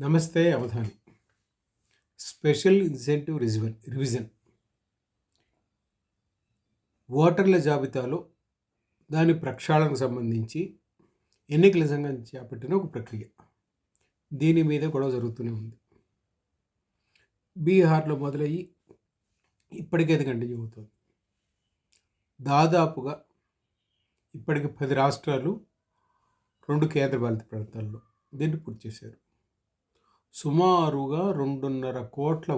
నమస్తే Avadhani. Special incentive revision ఓటర్ల జాబితాలో దాని ప్రక్షాళనకు సంబంధించి ఎన్నికల సంఘం చేపట్టిన ఒక ప్రక్రియ. దీని మీద గొడవ జరుగుతూనే ఉంది. బీహార్లో మొదలయ్యి ఇప్పటికే అది కంటిన్యూ అవుతుంది. దాదాపుగా ఇప్పటికి 10 రాష్ట్రాలు, 2 కేంద్రపాలిత ప్రాంతాల్లో దీన్ని పూర్తి చేశారు. సుమారుగా 2.5 కోట్ల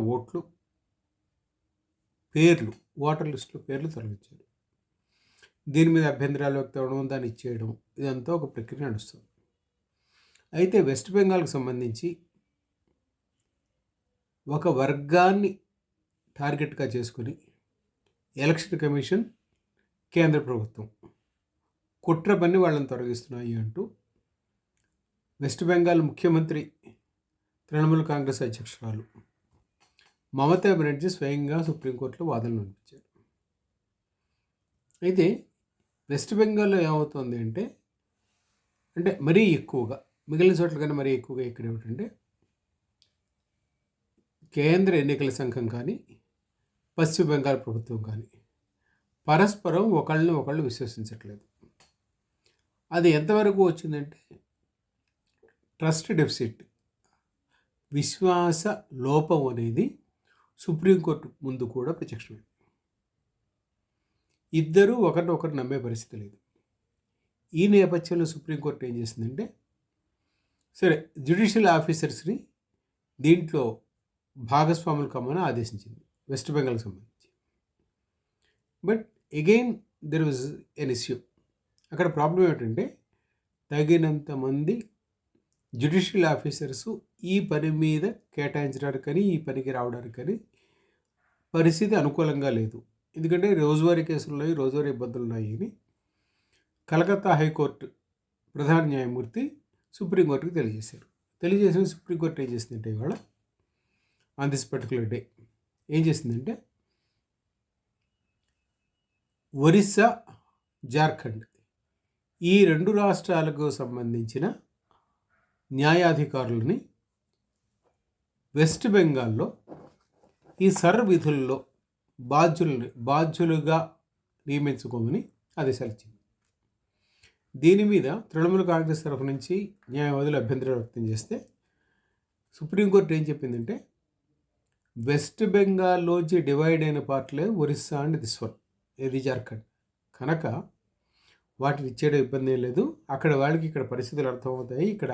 ఓటర్ లిస్టులో పేర్లు తొలగించారు. దీని మీద అభ్యంతరాలు వ్యక్తం అవ్వడం, దాన్ని ఇచ్చేయడం, ఇదంతా ఒక ప్రక్రియ నడుస్తుంది. అయితే వెస్ట్ బెంగాల్కి సంబంధించి ఒక వర్గాన్ని టార్గెట్గా చేసుకుని ఎలక్షన్ కమిషన్, కేంద్ర ప్రభుత్వం కుట్ర పన్ని వాళ్ళని తొలగిస్తున్నాయి అంటూ వెస్ట్ బెంగాల్ ముఖ్యమంత్రి, తృణమూల్ కాంగ్రెస్ అధ్యక్షురాలు మమతా బెనర్జీ స్వయంగా సుప్రీంకోర్టులో వాదనలు వినిపించారు. అయితే వెస్ట్ బెంగాల్లో ఏమవుతుంది అంటే మరీ ఎక్కువగా, మిగిలిన చోట్ల కన్నా మరీ ఎక్కువగా ఇక్కడ ఏమిటంటే కేంద్ర ఎన్నికల సంఘం కానీ, పశ్చిమ బెంగాల్ ప్రభుత్వం కానీ పరస్పరం ఒకళ్ళు విశ్వసించట్లేదు. అది ఎంతవరకు వచ్చిందంటే ట్రస్ట్ డెఫిసిట్, విశ్వాస లోపం అనేది సుప్రీంకోర్టు ముందు కూడా ప్రత్యక్షమైంది. ఇద్దరూ ఒకరినొకరు నమ్మే పరిస్థితి లేదు. ఈ నేపథ్యంలో సుప్రీంకోర్టు ఏం చేసిందంటే, సరే జ్యుడిషియల్ ఆఫీసర్స్ని దీంట్లో భాగస్వాములు కమ్మని ఆదేశించింది వెస్ట్ బెంగాల్కి సంబంధించి. But again there was an issue. అక్కడ ప్రాబ్లం ఏంటంటే తగినంత మంది జ్యుడిషియల్ ఆఫీసర్సు ఈ పని మీద కేటాయించడానికని, ఈ పనికి రావడానికని పరిస్థితి అనుకూలంగా లేదు. ఎందుకంటే రోజువారీ కేసులు ఉన్నాయి, రోజువారీ ఇబ్బందులు ఉన్నాయి అని కలకత్తా హైకోర్టు ప్రధాన న్యాయమూర్తి సుప్రీంకోర్టుకి తెలియజేసిన సుప్రీంకోర్టు ఏం చేసిందంటే ఇవాళ ఆన్ దిస్ పర్టికులర్ డే ఏం చేసిందంటే ఒరిస్సా, జార్ఖండ్ ఈ 2 రాష్ట్రాలకు సంబంధించిన న్యాయాధికారులని వెస్ట్ బెంగాల్లో ఈ విధుల్లో బాధ్యులుగా నియమించుకోమని ఆదేశాలు ఇచ్చింది. దీని మీద తృణమూల్ కాంగ్రెస్ తరఫు నుంచి న్యాయవాదులు అభ్యంతరాలు వ్యక్తం చేస్తే సుప్రీంకోర్టు ఏం చెప్పిందంటే వెస్ట్ బెంగాల్లోంచి డివైడ్ అయిన పార్ట్లే ఒరిస్సా అండ్ దిస్ వన్, ఇది జార్ఖండ్ కనుక వాటిని ఇచ్చేయడం ఇబ్బంది ఏం లేదు. అక్కడ వాళ్ళకి ఇక్కడ పరిస్థితులు అర్థమవుతాయి, ఇక్కడ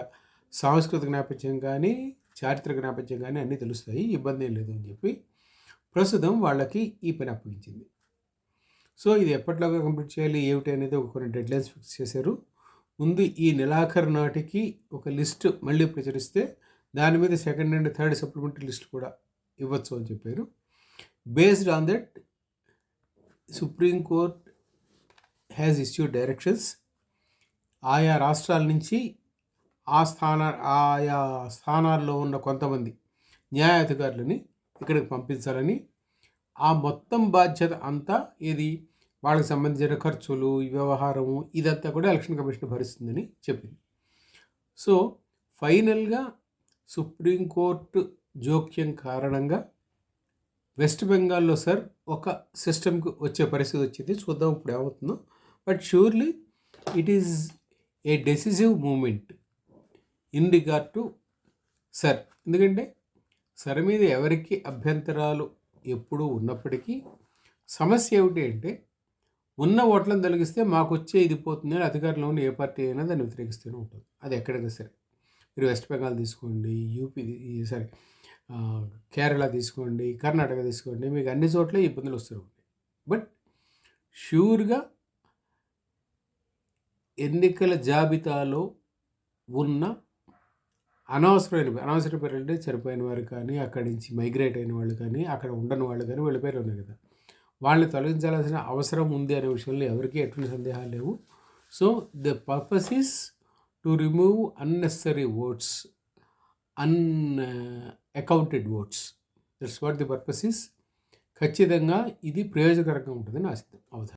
సాంస్కృతిక నేపథ్యం కానీ, చారిత్రక నేపథ్యం కానీ అన్నీ తెలుస్తాయి, ఇబ్బంది ఏం లేదు అని చెప్పి ప్రస్తుతం వాళ్ళకి ఈ పని అప్పగించింది. సో ఇది ఎప్పటిలాగా కంప్లీట్ చేయాలి ఏమిటి అనేది కొన్ని డెడ్లైన్స్ ఫిక్స్ చేశారు. ముందు ఈ నెలాఖరు నాటికి ఒక లిస్టు మళ్ళీ ప్రచురిస్తే దాని మీద second and third supplementary list కూడా ఇవ్వచ్చు అని చెప్పారు. Based on that Supreme Court has issued directions. ఆయా రాష్ట్రాల నుంచి ఆయా స్థానాల్లో ఉన్న కొంతమంది న్యాయాధికారులని ఇక్కడికి పంపించాలని, ఆ మొత్తం బాధ్యత అంతా ఇది వాళ్ళకి సంబంధించిన ఖర్చులు, వ్యవహారము ఇదంతా కూడా ఎలక్షన్ కమిషన్ భరిస్తుందని చెప్పింది. సో ఫైనల్గా సుప్రీంకోర్టు జోక్యం కారణంగా వెస్ట్ బెంగాల్లో ఒక సిస్టమ్కి వచ్చే పరిస్థితి వచ్చింది. చూద్దాం ఇప్పుడు ఏమవుతుందో. But surely it is a decisive moment in regard to ఎందుకంటే మీద ఎవరికి అభ్యంతరాలు ఎప్పుడూ ఉన్నప్పటికీ సమస్య ఏమిటి అంటే ఉన్న ఓట్లను తొలగిస్తే మాకు వచ్చే ఇది పోతుంది అని అధికారంలో ఉన్న ఏ పార్టీ అయినా దాన్ని వ్యతిరేకిస్తూనే ఉంటుంది. అది ఎక్కడైనా సరే, మీరు వెస్ట్ బెంగాల్ తీసుకోండి, కేరళ తీసుకోండి, కర్ణాటక తీసుకోండి, మీకు అన్ని చోట్ల ఇబ్బందులు వస్తూ ఉంటాయి. బట్ ష్యూర్గా ఎన్నికల జాబితాలో ఉన్న అనవసర పేర్లు అంటే చనిపోయిన వారు కానీ, అక్కడి నుంచి మైగ్రేట్ అయిన వాళ్ళు కానీ, అక్కడ ఉండని వాళ్ళు కానీ వీళ్ళ పేర్లు ఉన్నాయి కదా, వాళ్ళని తొలగించాల్సిన అవసరం ఉంది అనే విషయంలో ఎవరికీ ఎటువంటి సందేహాలు లేవు. So the purpose is to remove unnecessary votes, accounted votes. That's what the purpose is. ఖచ్చితంగా ఇది ప్రయోజనకరంగా ఉంటుందని ఆశిద్దాం. అవధానం.